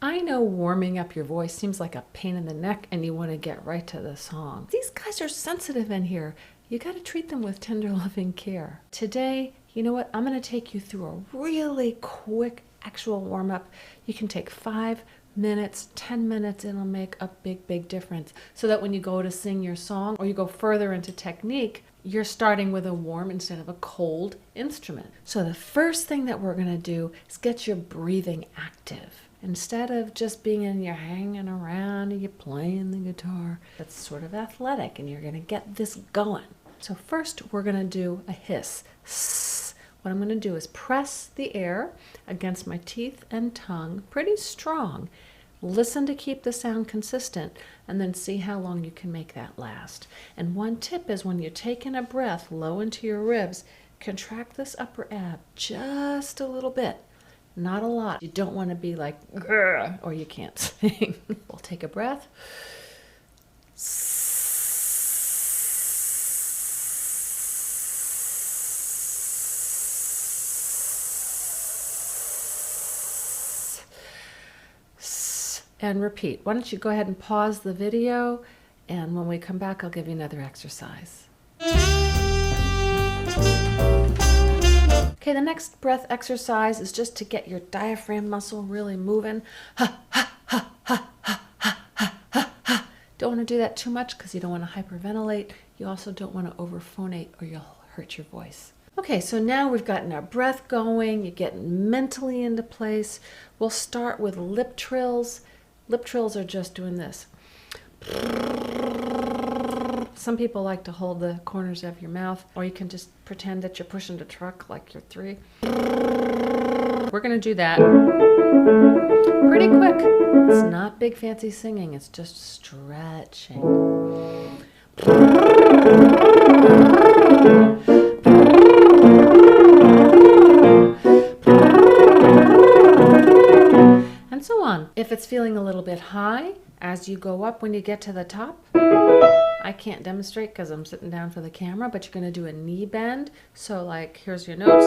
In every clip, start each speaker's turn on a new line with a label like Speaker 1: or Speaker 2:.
Speaker 1: I know warming up your voice seems like a pain in the neck and you want to get right to the song. These guys are sensitive in here. You got to treat them with tender, loving care. Today, you know what? I'm going to take you through a really quick actual warm-up. You can take 5 minutes, 10 minutes, and it'll make a big, big difference. So that when you go to sing your song or you go further into technique, you're starting with a warm instead of a cold instrument. So the first thing that we're going to do is get your breathing active. Instead of just being in your hanging around and you're playing the guitar, that's sort of athletic and you're going to get this going. So first we're going to do a hiss. Sss. What I'm going to do is press the air against my teeth and tongue pretty strong. Listen to keep the sound consistent and then see how long you can make that last. And one tip is when you're taking a breath low into your ribs, contract this upper ab just a little bit. Not a lot. You don't want to be like, grr, or you can't sing. We'll take a breath. And repeat. Why don't you go ahead and pause the video, and when we come back, I'll give you another exercise. Okay, the next breath exercise is just to get your diaphragm muscle really moving. Ha, ha, ha, ha, ha, ha, ha, ha, ha. Don't want to do that too much because you don't want to hyperventilate. You also don't want to overphonate or you'll hurt your voice. Okay, so now we've gotten our breath going. You're getting mentally into place. We'll start with lip trills. Lip trills are just doing this. Some people like to hold the corners of your mouth, or you can just pretend that you're pushing the truck like you're 3. We're going to do that pretty quick. It's not big fancy singing, it's just stretching. And so on. If it's feeling a little bit high, as you go up when you get to the top, I can't demonstrate because I'm sitting down for the camera, but you're going to do a knee bend. So like, here's your notes.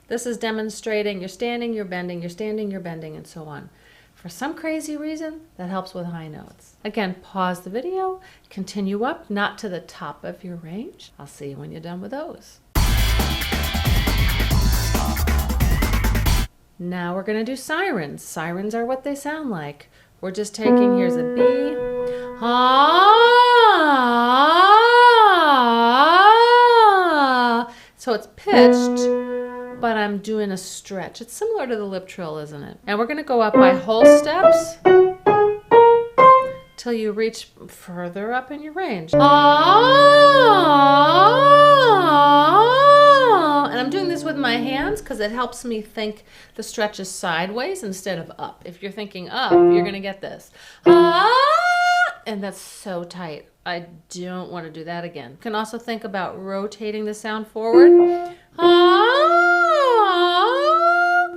Speaker 1: This is demonstrating you're standing, you're bending, you're standing, you're bending, and so on. For some crazy reason, that helps with high notes. Again, pause the video, continue up, not to the top of your range. I'll see you when you're done with those. Now we're going to do sirens. Sirens are what they sound like. We're just taking, here's a B. Ah! So it's pitched, but I'm doing a stretch. It's similar to the lip trill, isn't it? And we're going to go up by whole steps till you reach further up in your range. And I'm doing this with my hands because it helps me think the stretch is sideways instead of up. If you're thinking up, you're going to get this. And that's so tight. I don't want to do that again. You can also think about rotating the sound forward.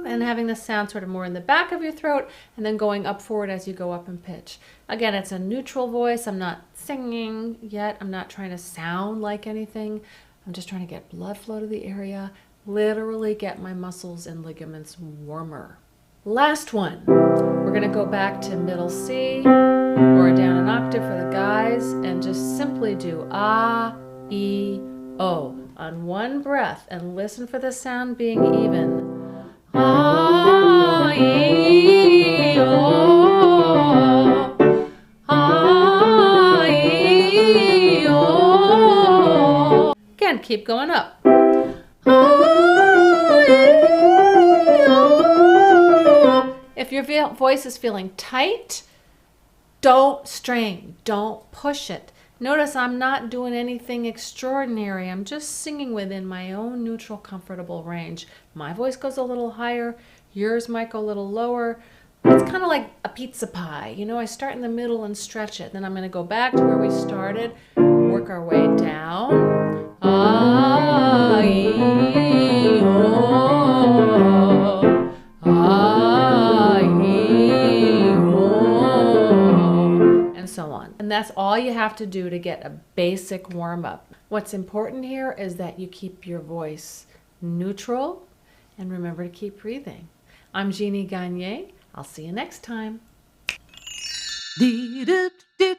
Speaker 1: And having the sound sort of more in the back of your throat and then going up forward as you go up in pitch. Again, it's a neutral voice. I'm not singing yet. I'm not trying to sound like anything. I'm just trying to get blood flow to the area, literally get my muscles and ligaments warmer. Last one. We're going to go back to middle C or down an octave for the guys and just simply do A, E, O on one breath and listen for the sound being even. A, E, O. A, E, O. Again, keep going up. If your voice is feeling tight, don't strain, don't push it. Notice I'm not doing anything extraordinary. I'm just singing within my own neutral, comfortable range. My voice goes a little higher, yours might go a little lower. It's kind of like a pizza pie. You know, I start in the middle and stretch it. Then I'm going to go back to where we started, work our way down. A, E, O. A, E, O. And so on. And that's all you have to do to get a basic warm-up. What's important here is that you keep your voice neutral And remember to keep breathing. I'm Jeannie Gagné. I'll see you next time.
Speaker 2: Dee doo doo